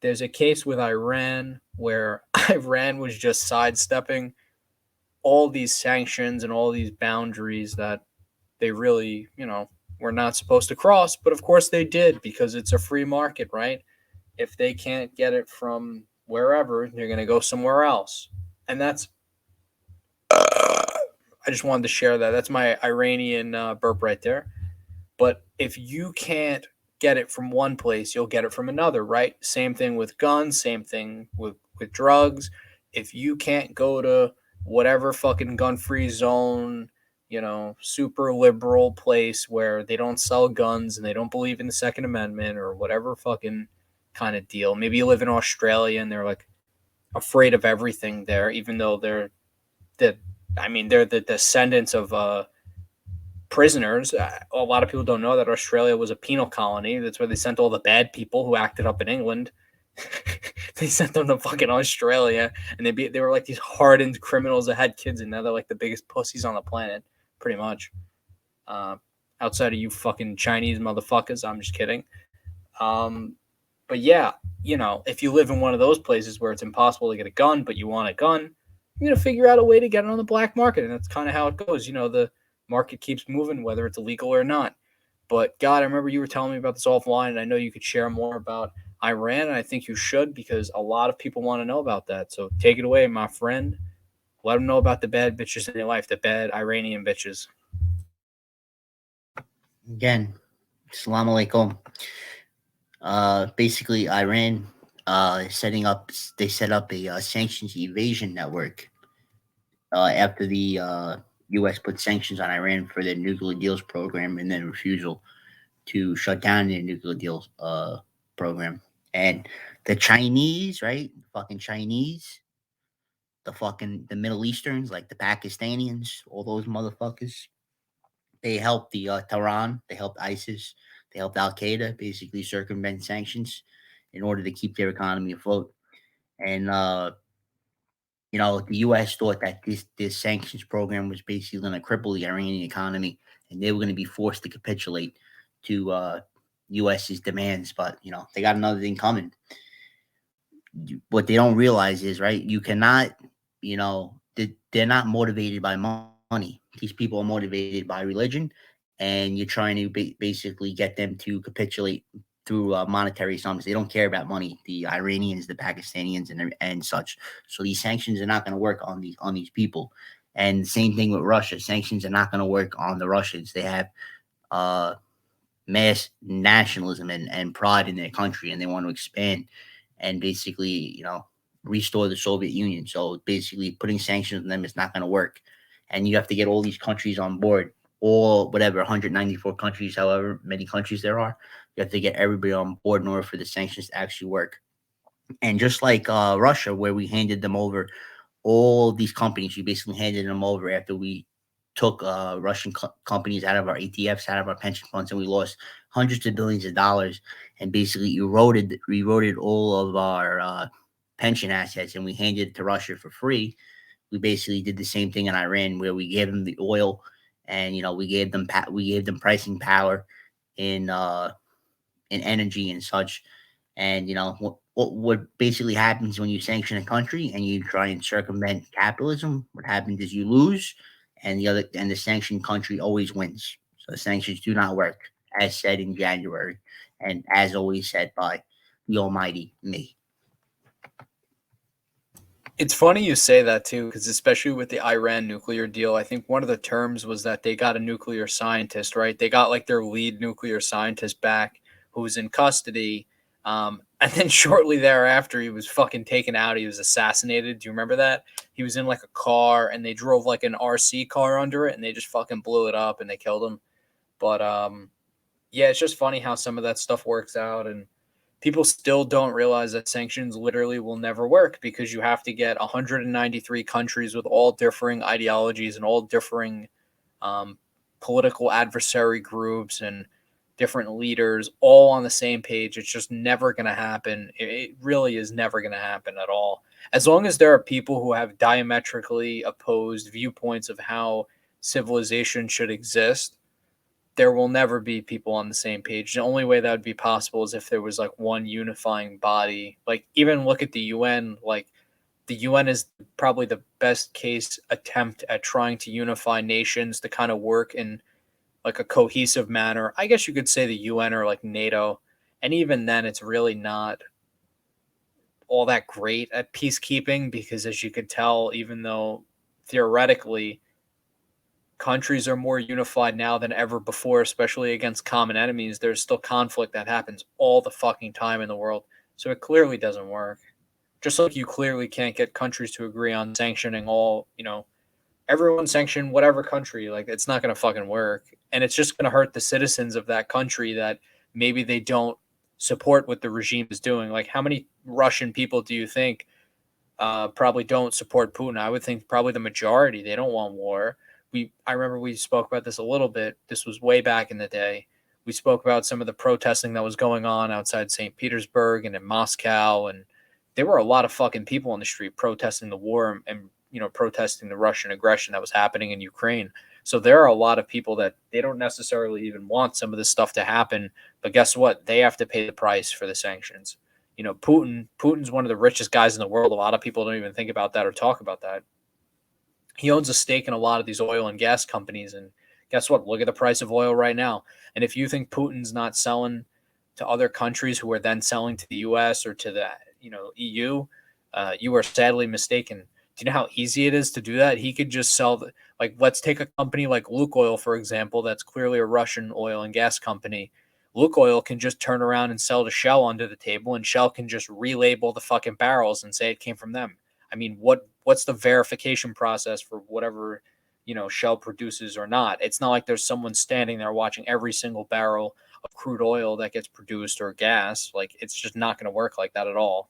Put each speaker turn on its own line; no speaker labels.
there's a case with Iran where Iran was just sidestepping all these sanctions and all these boundaries that they really, were not supposed to cross. But of course they did because it's a free market, right? If they can't get it from wherever, they're going to go somewhere else. And that's, I just wanted to share that. That's my Iranian burp right there. But if you can't get it from one place, you'll get it from another, right? Same thing with guns, same thing with drugs. If you can't go to whatever fucking gun free zone, super liberal place where they don't sell guns and they don't believe in the Second Amendment or whatever fucking kind of deal. Maybe you live in Australia and they're like afraid of everything there, even though the they're the descendants of prisoners. A lot of people don't know that Australia was a penal colony. That's where they sent all the bad people who acted up in England. They sent them to fucking Australia, and they were like these hardened criminals that had kids, and now they're like the biggest pussies on the planet, pretty much. Outside of you fucking Chinese motherfuckers, I'm just kidding. But yeah, if you live in one of those places where it's impossible to get a gun, but you want a gun, you're gonna figure out a way to get it on the black market, and that's kind of how it goes. The market keeps moving, whether it's illegal or not. But God, I remember you were telling me about this offline, and I know you could share more about Iran, and I think you should because a lot of people want to know about that. So take it away, my friend. Let them know about the bad bitches in your life, the bad Iranian bitches.
Again, Assalamu alaikum. Basically, Iran they set up a sanctions evasion network after the U.S. put sanctions on Iran for their nuclear deals program and then refusal to shut down their nuclear deals program. And the Chinese, right? Fucking Chinese, the Middle Easterns, like the Pakistanians, all those motherfuckers. They helped the Tehran, they helped ISIS, they helped Al Qaeda basically circumvent sanctions in order to keep their economy afloat. And the U.S. thought that this sanctions program was basically going to cripple the Iranian economy, and they were going to be forced to capitulate to U.S.'s demands. But they got another thing coming. What they don't realize is, right, you cannot, they're not motivated by money. These people are motivated by religion, and you're trying to basically get them to capitulate through monetary sums. They don't care about money. The Iranians, the Pakistanians, and such. So these sanctions are not going to work on these people. And same thing with Russia. Sanctions are not going to work on the Russians. They have mass nationalism and pride in their country, and they want to expand and basically, restore the Soviet Union. So basically, putting sanctions on them is not going to work. And you have to get all these countries on board, all whatever 194 countries, however many countries there are. You have to get everybody on board in order for the sanctions to actually work. And just like Russia, where we handed them over all these companies, we basically handed them over after we took Russian companies out of our ETFs, out of our pension funds, and we lost hundreds of billions of dollars, and basically eroded all of our pension assets, and we handed it to Russia for free. We basically did the same thing in Iran, where we gave them the oil, and we gave them pricing power in energy and such. And what basically happens when you sanction a country and you try and circumvent capitalism? What happens is you lose, and the sanctioned country always wins. So the sanctions do not work, as said in January, and as always said by the Almighty me.
It's funny you say that too, because especially with the Iran nuclear deal, I think one of the terms was that they got a nuclear scientist, right? They got like their lead nuclear scientist back who was in custody. And then shortly thereafter, he was fucking taken out. He was assassinated. Do you remember that? He was in like a car and they drove like an RC car under it and they just fucking blew it up and they killed him. But yeah, it's just funny how some of that stuff works out, and people still don't realize that sanctions literally will never work because you have to get 193 countries with all differing ideologies and all differing political adversary groups and different leaders all on the same page. It's just never going to happen. It really is never going to happen at all. As long as there are people who have diametrically opposed viewpoints of how civilization should exist, there will never be people on the same page. The only way that would be possible is if there was like one unifying body. Like even look at the UN, like the UN is probably the best case attempt at trying to unify nations to kind of work in like a cohesive manner. I guess you could say the UN or like NATO. And even then it's really not all that great at peacekeeping because as you could tell, even though theoretically countries are more unified now than ever before, especially against common enemies, there's still conflict that happens all the fucking time in the world. So it clearly doesn't work. Just like you clearly can't get countries to agree on sanctioning all, everyone sanction whatever country. Like it's not going to fucking work. And it's just going to hurt the citizens of that country that maybe they don't support what the regime is doing. Like how many Russian people do you think probably don't support Putin? I would think probably the majority. They don't want war. I remember we spoke about this a little bit. This was way back in the day. We spoke about some of the protesting that was going on outside St. Petersburg and in Moscow, and there were a lot of fucking people on the street protesting the war and protesting the Russian aggression that was happening in Ukraine. So there are a lot of people that they don't necessarily even want some of this stuff to happen, but guess what? They have to pay the price for the sanctions. Putin's one of the richest guys in the world. A lot of people don't even think about that or talk about that. He owns a stake in a lot of these oil and gas companies. And guess what? Look at the price of oil right now. And if you think Putin's not selling to other countries who are then selling to the US or to the EU, you are sadly mistaken. Do you know how easy it is to do that? He could just sell, like, let's take a company like Lukoil, for example, that's clearly a Russian oil and gas company. Lukoil can just turn around and sell to Shell under the table, and Shell can just relabel the fucking barrels and say it came from them. I mean, what's the verification process for whatever Shell produces or not? It's not like there's someone standing there watching every single barrel of crude oil that gets produced or gas. Like it's just not going to work like that at all.